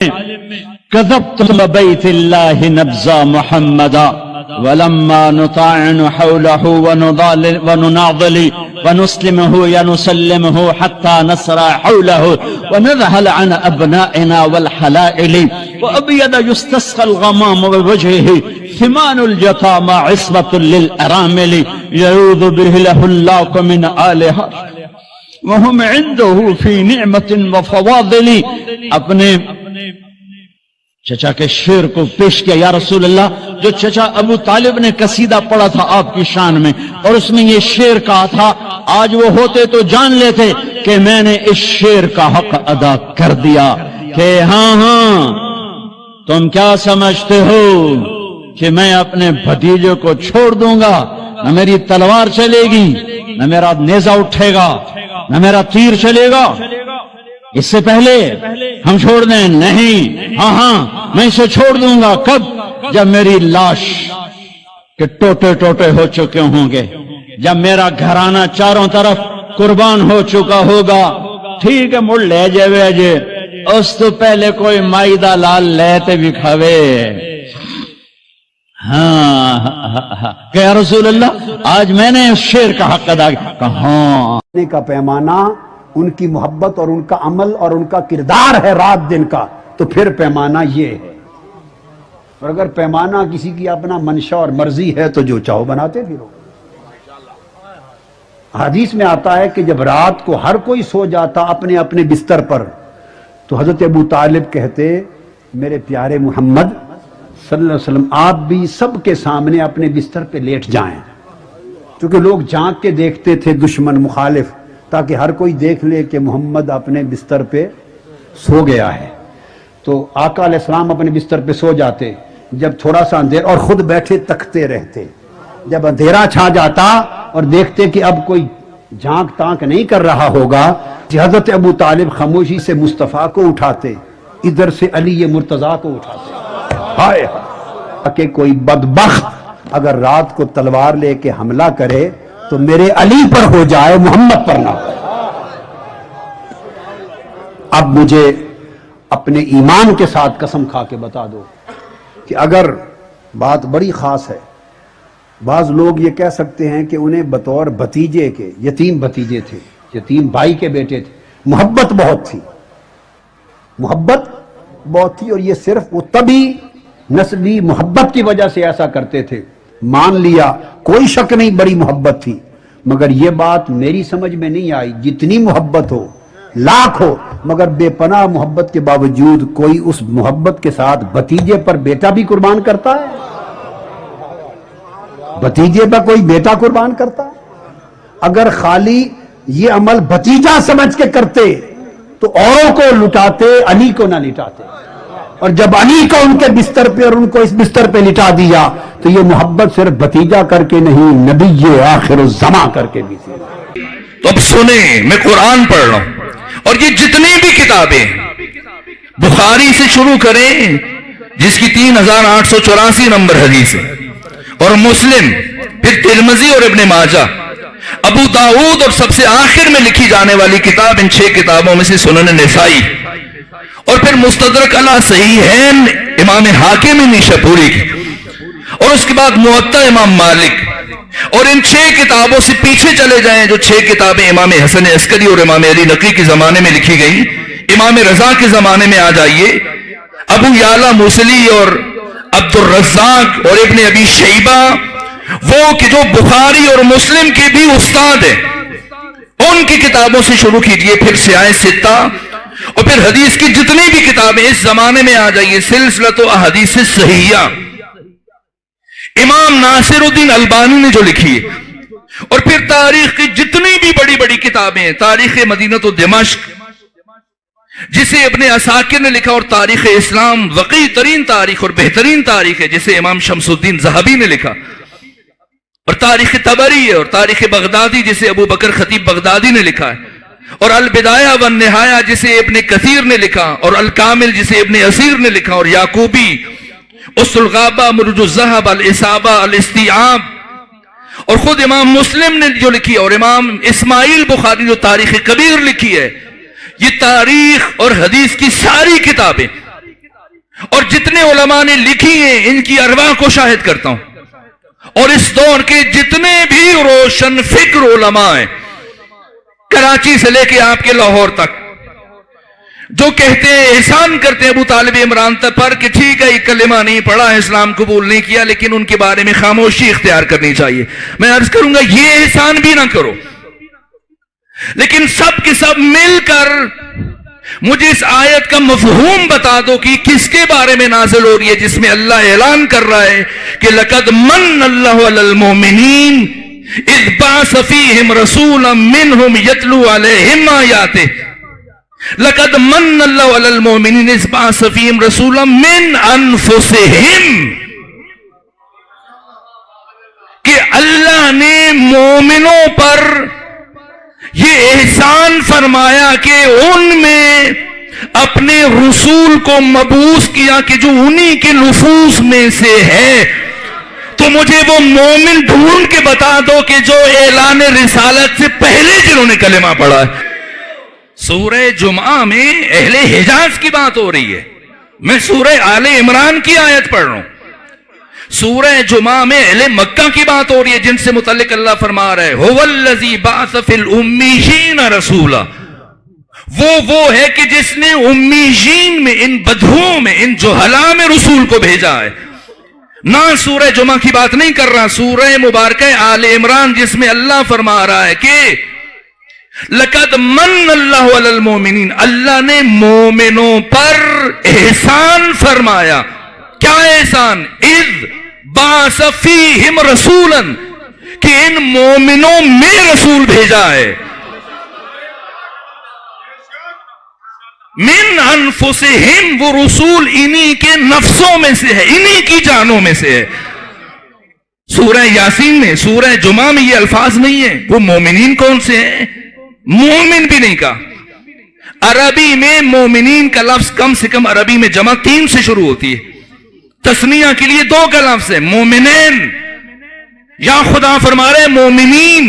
كذبت بيت الله نبزى محمدا ولما نطاعن حوله ونناضل ونسلمه ينسلمه حتى نسرى حوله ونذهل عن أبنائنا والحلائل وأبيض يستسقى الغمام بوجهه ثمان الجطامى عصبة للأرامل يعوذ به له اللاق من آلها وهم عنده في نعمة وفواضل. اپنے چچا کے شعر کو پیش کیا، یا رسول اللہ، جو چچا ابو طالب نے قصیدہ پڑھا تھا آپ کی شان میں، اور اس میں یہ شعر کہا تھا، آج وہ ہوتے تو جان لیتے کہ میں نے اس شعر کا حق ادا کر دیا کہ ہاں ہاں تم کیا سمجھتے ہو کہ میں اپنے بھتیجے کو چھوڑ دوں گا؟ نہ میری تلوار چلے گی، نہ میرا نیزہ اٹھے گا، نہ میرا تیر چلے گا، اس سے پہلے ہم چھوڑ دیں؟ نہیں، ہاں ہاں میں اسے چھوڑ دوں گا. کب؟ جب میری لاش کے ٹوٹے ٹوٹے ہو چکے ہوں گے، جب میرا گھرانہ چاروں طرف قربان ہو چکا ہوگا. ٹھیک ہے مڑ لے جے اس تو پہلے کوئی مائدہ لال لیتے بھی کھوے. ہاں کہ یا رسول اللہ آج میں نے شعر کا حق ادا کیا. ہاں کا پیمانہ ان کی محبت اور ان کا عمل اور ان کا کردار ہے رات دن کا، تو پھر پیمانہ یہ ہے. اور اگر پیمانہ کسی کی اپنا منشا اور مرضی ہے تو جو چاہو بناتے پھرو. حدیث میں آتا ہے کہ جب رات کو ہر کوئی سو جاتا اپنے اپنے بستر پر، تو حضرت ابو طالب کہتے میرے پیارے محمد صلی اللہ علیہ وسلم آپ بھی سب کے سامنے اپنے بستر پہ لیٹ جائیں، کیونکہ لوگ جھانک کے دیکھتے تھے دشمن مخالف، تاکہ ہر کوئی دیکھ لے کہ محمد اپنے بستر پہ سو گیا ہے. تو آقا علیہ السلام اپنے بستر پہ سو جاتے، جب تھوڑا سا اندھیرا، اور خود بیٹھے تکتے رہتے. جب اندھیرا چھا جاتا اور دیکھتے کہ اب کوئی جھانک تانک نہیں کر رہا ہوگا، حضرت ابو طالب خاموشی سے مصطفیٰ کو اٹھاتے، ادھر سے علی مرتضیٰ کو اٹھاتے. ہائے کہ کوئی بدبخت اگر رات کو تلوار لے کے حملہ کرے تو میرے علی پر ہو جائے، محمد پر نہ ہو. اب مجھے اپنے ایمان کے ساتھ قسم کھا کے بتا دو کہ اگر بات بڑی خاص ہے، بعض لوگ یہ کہہ سکتے ہیں کہ انہیں بطور بھتیجے کے، یتیم بھتیجے تھے، یتیم بھائی کے بیٹے تھے، محبت بہت تھی، محبت بہت تھی، اور یہ صرف وہ تبھی نسبی محبت کی وجہ سے ایسا کرتے تھے. مان لیا، کوئی شک نہیں بڑی محبت تھی، مگر یہ بات میری سمجھ میں نہیں آئی. جتنی محبت ہو، لاکھ ہو، مگر بے پناہ محبت کے باوجود کوئی اس محبت کے ساتھ بھتیجے پر بیٹا بھی قربان کرتا ہے؟ بھتیجے پر کوئی بیٹا قربان کرتا ہے؟ اگر خالی یہ عمل بھتیجا سمجھ کے کرتے تو اوروں کو لٹاتے، علی کو نہ لٹاتے. اور جب علی کو ان کے بستر پہ اور ان کو اس بستر پہ لٹا دیا تو یہ محبت صرف بھتیجا کر کے نہیں، نبی آخر الزمان کر کے بھی تھی. تو اب سنیں، میں قرآن پڑھ رہا ہوں، اور یہ جتنی بھی کتابیں بخاری سے شروع کریں جس کی 3884 نمبر حدیث ہے، اور مسلم، پھر ترمذی اور ابن ماجہ، ابو داؤد، اور سب سے آخر میں لکھی جانے والی کتاب ان 6 کتابوں میں سے سنن نسائی، اور پھر مستدرک علی صحیحین امام حاکم نیشاپوری کی، اور اس کے بعد موطا امام مالک. اور ان 6 کتابوں سے پیچھے چلے جائیں جو 6 کتابیں امام حسن عسکری اور امام علی نقی کے زمانے میں لکھی گئیں، امام رضا کے زمانے میں آ جائیے، ابو یعلا موصلی اور عبد الرزاق اور ابن ابی شیبہ، وہ کہ جو بخاری اور مسلم کے بھی استاد ہیں، ان کی کتابوں سے شروع کیجئے، پھر سیاہ ستہ، اور پھر حدیث کی جتنی بھی کتابیں اس زمانے میں آ جائیے، سلسلۃ احادیث صحیحہ امام ناصر الدین البانی نے جو لکھی ہے، اور پھر تاریخ کی جتنی بھی بڑی بڑی کتابیں ہیں، تاریخ مدینہ و دمشق جسے ابن عساکر نے لکھا، اور تاریخ اسلام وقی ترین تاریخ اور بہترین تاریخ ہے جسے امام شمس الدین ذہبی نے لکھا، اور تاریخ طبری ہے، اور تاریخ بغدادی جسے ابو بکر خطیب بغدادی نے لکھا ہے، اور البدایہ والنہایہ جسے ابن کثیر نے لکھا، اور الکامل جسے ابن اسیر نے لکھا، اور یعقوبی، اس الغابہ، مرج الذہب، الاصابہ، الاستیعاب، اور خود امام مسلم نے جو لکھی، اور امام اسماعیل بخاری جو تاریخ کبیر لکھی ہے. یہ تاریخ اور حدیث کی ساری کتابیں اور جتنے علماء نے لکھی ہیں ان کی ارواح کو شاہد کرتا ہوں، اور اس دور کے جتنے بھی روشن فکر علماء ہیں کراچی سے لے کے آپ کے لاہور تک، جو کہتے ہیں احسان کرتے ہیں ابو طالب عمران پر کہ ٹھیک ہے یہ کلمہ نہیں پڑھا، اسلام قبول نہیں کیا، لیکن ان کے بارے میں خاموشی اختیار کرنی چاہیے، میں عرض کروں گا یہ احسان بھی نہ کرو، لیکن سب کے سب مل کر مجھے اس آیت کا مفہوم بتا دو کہ کس کے بارے میں نازل ہو رہی ہے، جس میں اللہ اعلان کر رہا ہے کہ لقد من اللہ علی المؤمنین اذ بعث فیہم رسولا منہم یتلو علیہم آیاتہ، لقد من اللہ علی المؤمنین اذ بعث فیہم رسولا من انفسہم، کہ اللہ نے مومنوں پر یہ احسان فرمایا کہ ان میں اپنے رسول کو مبعوث کیا کہ جو انہی کے نفوس میں سے ہے، تو مجھے وہ مومن ڈھونڈ کے بتا دو کہ جو اعلان رسالت سے پہلے جنہوں نے کلمہ پڑھا ہے۔ سورہ جمعہ میں اہل حجاز کی بات ہو رہی ہے، میں سورہ آل عمران کی آیت پڑھ رہا ہوں، سورہ جمعہ میں اہل مکہ کی بات ہو رہی ہے جن سے متعلق اللہ فرما رہا ہے هو الذی بعث فی الامیین رسولا، وہ ہے کہ جس نے امیین میں، ان بدھوں میں، ان جہلاء میں رسول کو بھیجا ہے۔ نہ سورہ جمعہ کی بات نہیں کر رہا، سورہ مبارکہ آل عمران جس میں اللہ فرما رہا ہے کہ لقد من اللہ علی المؤمنین، اللہ نے مومنوں پر احسان فرمایا۔ کیا احسان؟ اذ بعث فیہم رسولا، کہ ان مومنوں میں رسول بھیجا ہے، من انفسہم، وہ رسول انہی کے نفسوں میں سے ہے، انہی کی جانوں میں سے ہے۔ سورہ یاسین میں، سورہ جمعہ میں یہ الفاظ نہیں ہے۔ وہ مومنین کون سے ہیں؟ مومن بھی نہیں کہا۔ عربی میں مومنین کا لفظ کم سے کم عربی میں جمع 3 سے شروع ہوتی ہے، تسنیہ کے لیے 2 کا لفظ ہے، مومنین۔ یا خدا فرما رہے مومنین،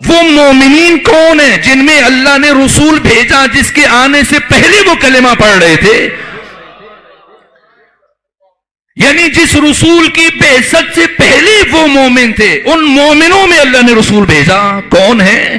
وہ مومنین کون ہیں؟ جن میں اللہ نے رسول بھیجا جس کے آنے سے پہلے وہ کلمہ پڑھ رہے تھے، یعنی جس رسول کی بعثت سے پہلے وہ مومن تھے، ان مومنوں میں اللہ نے رسول بھیجا۔ کون ہے؟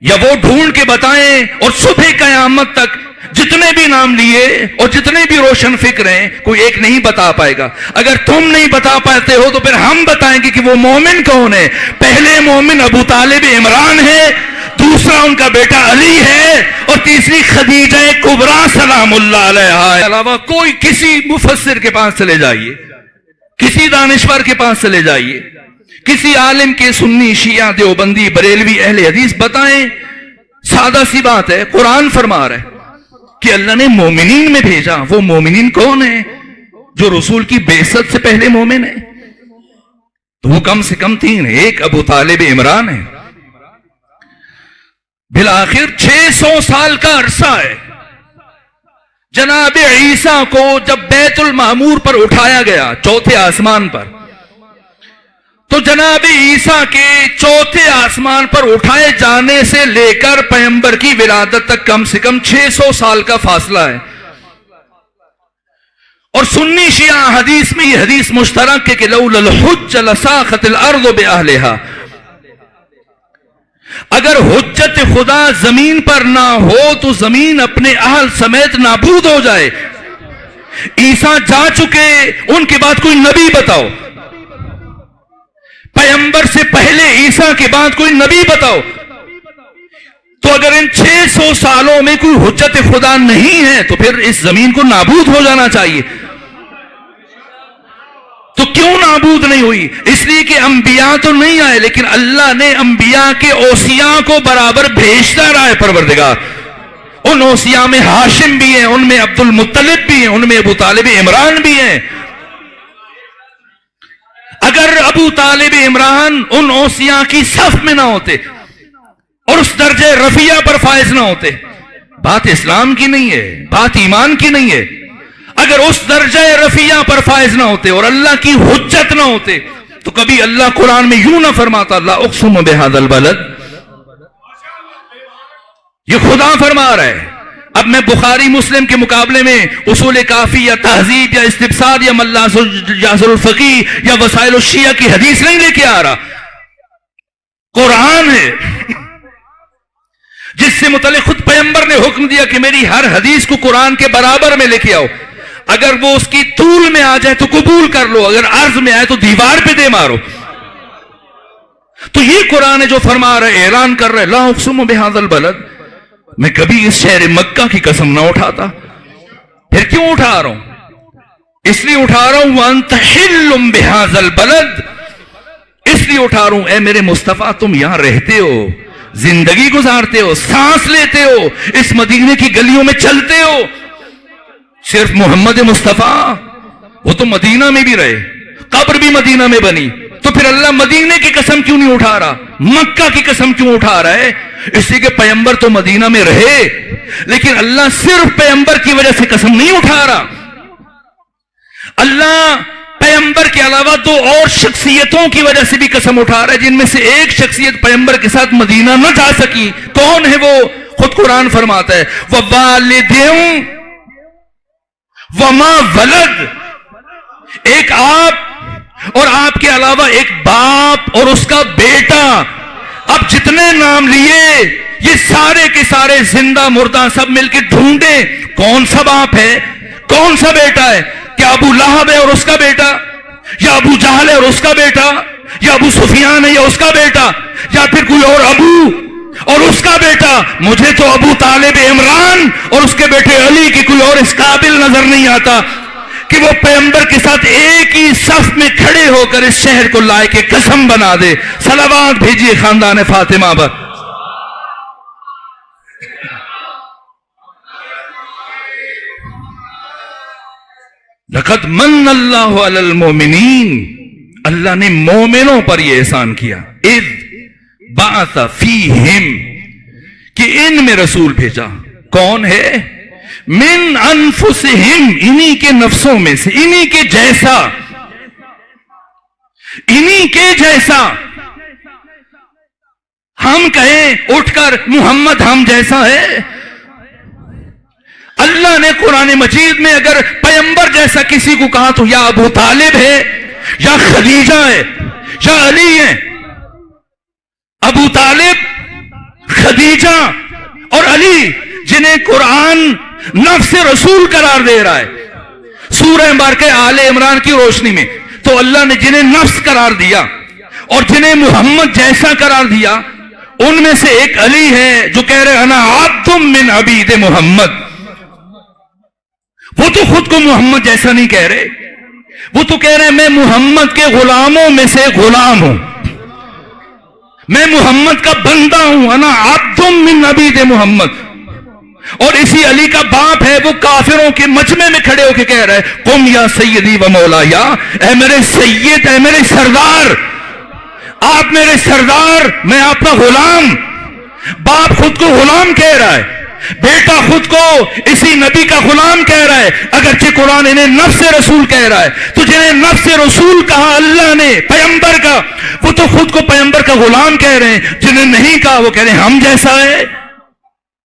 یا وہ ڈھونڈ کے بتائیں، اور صبح قیامت تک جتنے بھی نام لیے اور جتنے بھی روشن فکر ہیں کوئی ایک نہیں بتا پائے گا۔ اگر تم نہیں بتا پاتے ہو تو پھر ہم بتائیں گے کہ وہ مومن کون ہے۔ پہلے مومن ابو طالب عمران ہے، دوسرا ان کا بیٹا علی ہے، اور تیسری خدیجہ کبریٰ سلام اللہ علیہا۔ علاوہ کوئی کسی مفسر کے پاس چلے جائیے، کسی دانشور کے پاس چلے جائیے، کسی عالم کے، سنی، شیعہ، دیوبندی، بریلوی، اہل حدیث، بتائیں، سادہ سی بات ہے، قرآن فرما رہا ہے کہ اللہ نے مومنین میں بھیجا۔ وہ مومنین کون ہیں؟ جو رسول کی بعثت سے پہلے مومن ہیں، تو وہ کم سے کم 3 ہیں۔ ایک ابو طالب عمران ہے، بالآخر 600 سال کا عرصہ ہے۔ جناب عیسیٰ کو جب بیت المعمور پر اٹھایا گیا، 4تھے آسمان پر، تو جناب عیسیٰ کے 4تھے آسمان پر اٹھائے جانے سے لے کر پیغمبر کی ولادت تک کم سے کم 600 سال کا فاصلہ ہے۔ اور سنی شیعہ حدیث میں یہ حدیث مشترک ہے کہ لولا الحج لساخت الارض باہلہا، اگر حجت خدا زمین پر نہ ہو تو زمین اپنے اہل سمیت نابود ہو جائے۔ عیسیٰ جا چکے، ان کے بعد کوئی نبی بتاؤ، پیغمبر سے پہلے عیسیٰ کے بعد کوئی نبی بتاؤ۔ تو اگر ان 600 سالوں میں کوئی حجت خدا نہیں ہے تو پھر اس زمین کو نابود ہو جانا چاہیے۔ تو کیوں نابود نہیں ہوئی؟ اس لیے کہ انبیاء تو نہیں آئے، لیکن اللہ نے انبیاء کے اوصیاء کو برابر بھیجتا رہا ہے پروردگار۔ ان اوصیاء میں ہاشم بھی ہیں، ان میں عبد المطلب بھی ہیں، ان میں ابو طالب عمران بھی ہیں۔ اگر ابو طالب عمران ان اوصیاء کی صف میں نہ ہوتے اور اس درجہ رفیع پر فائز نہ ہوتے، بات اسلام کی نہیں ہے، بات ایمان کی نہیں ہے۔ اگر اس درجہ رفیع پر فائز نہ ہوتے اور اللہ کی حجت نہ ہوتے تو کبھی اللہ قرآن میں یوں نہ فرماتا لا اقسم بہذا البلد۔ یہ خدا فرما رہا ہے اب میں بخاری مسلم کے مقابلے میں اصول کافی یا تہذیب یا استبصار یا ملاحظ الفقی یا وسائل الشیعہ کی حدیث نہیں لے کے آ رہا، قرآن ہے جس سے متعلق خود پیغمبر نے حکم دیا کہ میری ہر حدیث کو قرآن کے برابر میں لے کے آؤ، اگر وہ اس کی طول میں آ جائے تو قبول کر لو، اگر عرض میں آئے تو دیوار پہ دے مارو۔ تو یہ قرآن ہے جو فرما رہے، اعلان کر رہے لا اقسم بہذا البلد، میں کبھی اس شہر مکہ کی قسم نہ اٹھاتا۔ پھر کیوں اٹھا رہا ہوں؟ اس لیے اٹھا رہا ہوں وانت حل بہذا البلد، اس لیے اٹھا رہا ہوں اے میرے مصطفیٰ تم یہاں رہتے ہو، زندگی گزارتے ہو، سانس لیتے ہو، اس مدینے کی گلیوں میں چلتے ہو۔ صرف محمد مصطفیٰ وہ تو مدینہ میں بھی رہے، قبر بھی مدینہ میں بنی، تو پھر اللہ مدینے کی قسم کیوں نہیں اٹھا رہا؟ مکہ کی قسم کیوں اٹھا رہا ہے؟ اس لیے کہ پیغمبر تو مدینہ میں رہے، لیکن اللہ صرف پیغمبر کی وجہ سے قسم نہیں اٹھا رہا۔ اللہ پیغمبر کے علاوہ دو اور شخصیتوں کی وجہ سے بھی قسم اٹھا رہا ہے، جن میں سے ایک شخصیت پیغمبر کے ساتھ مدینہ نہ جا سکی۔ کون ہے وہ؟ خود قرآن فرماتا ہے وَوَالِدٍ وَمَا وَلَدٍ، ایک آپ اور آپ کے علاوہ ایک باپ اور اس کا بیٹا۔ اب جتنے نام لیے یہ سارے کے سارے زندہ مردہ سب مل کے ڈھونڈیں کون سا باپ ہے، کون سا بیٹا ہے؟ کیا ابو لہب ہے اور اس کا بیٹا، یا ابو جہل ہے اور اس کا بیٹا، یا ابو سفیان ہے یا اس کا بیٹا، یا پھر کوئی اور ابو اور اس کا بیٹا؟ مجھے تو ابو طالب عمران اور اس کے بیٹے علی کی کوئی اور اس قابل نظر نہیں آتا کہ وہ پیغمبر کے ساتھ ایک ہی صف میں کھڑے ہو کر اس شہر کو لائے کے قسم بنا دے۔ صلوات بھیجیے خاندان فاطمہ پر۔ لقد من اللہ علی المومنین، اللہ نے مومنوں پر یہ احسان کیا، اذ بعث فیہم، کہ ان میں رسول بھیجا۔ کون ہے؟ من انفسہم، انہی کے نفسوں میں سے، انہی کے جیسا، انہی کے جیسا۔ ہم کہیں اٹھ کر محمد ہم جیسا ہے؟ اللہ نے قرآن مجید میں اگر پیغمبر جیسا کسی کو کہا تو یا ابو طالب ہے، یا خدیجہ ہے، یا علی ہے۔ ابو طالب، خدیجہ اور علی، جنہیں قرآن نفس رسول قرار دے رہا ہے سورہ مبارکہ آل عمران کی روشنی میں، تو اللہ نے جنہیں نفس قرار دیا اور جنہیں محمد جیسا قرار دیا، ان میں سے ایک علی ہے جو کہہ رہے انا عبد من عبید محمد۔ وہ تو خود کو محمد جیسا نہیں کہہ رہے، وہ تو کہہ رہے ہیں میں محمد کے غلاموں میں سے غلام ہوں، میں محمد کا بندہ ہوں، انا عبد من عبید محمد۔ اور اسی علی کا باپ ہے، وہ کافروں کے مجمع میں کھڑے ہو کے کہہ رہا ہے قم یا سیدی و مولایا، اے میرے سید، اے میرے سردار، آپ میرے سردار، میں آپ کا غلام۔ باپ خود کو غلام کہہ رہا ہے، بیٹا خود کو اسی نبی کا غلام کہہ رہا ہے، اگرچہ قرآن انہیں نفس رسول کہہ رہا ہے۔ تو جنہیں نفس رسول کہا اللہ نے پیغمبر کا، وہ تو خود کو پیغمبر کا غلام کہہ رہے ہیں۔ جنہیں نہیں کہا وہ کہہ رہے ہیں ہم جیسا ہے،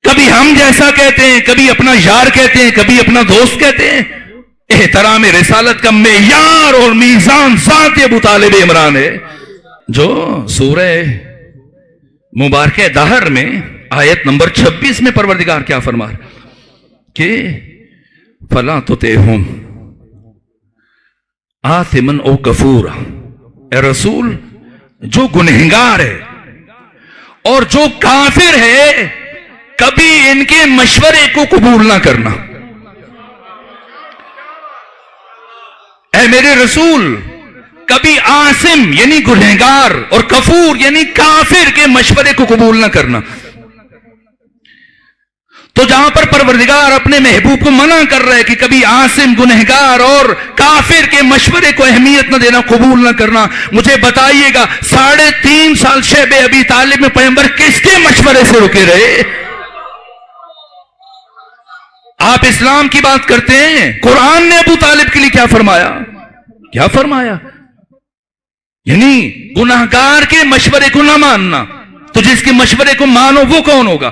کبھی ہم جیسا کہتے ہیں، کبھی اپنا یار کہتے ہیں، کبھی اپنا دوست کہتے ہیں۔ احترام رسالت کا معیار اور میزان ذات ابو طالب عمران ہے، جو سورہ مبارکہ دہر میں آیت نمبر 26 میں پروردگار کیا فرما کہ فَلَا تُطِعْهُمْ آثِمًا او کفورا، اے رسول جو گنہگار ہے اور جو کافر ہے کبھی ان کے مشورے کو قبول نہ کرنا۔ اے میرے رسول کبھی آثم یعنی گنہگار اور کفور یعنی کافر کے مشورے کو قبول نہ کرنا۔ تو جہاں پر پروردگار اپنے محبوب کو منع کر رہے کہ کبھی آثم گنہگار اور کافر کے مشورے کو اہمیت نہ دینا، قبول نہ کرنا، مجھے بتائیے گا 3.5 سال شیب ابی طالب میں پیغمبر کس کے مشورے سے رکے رہے؟ آپ اسلام کی بات کرتے ہیں، قرآن نے ابو طالب کے لیے کیا فرمایا؟ کیا فرمایا؟ یعنی گناہگار کے مشورے کو نہ ماننا۔ تو جس کے مشورے کو مانو وہ کون ہوگا؟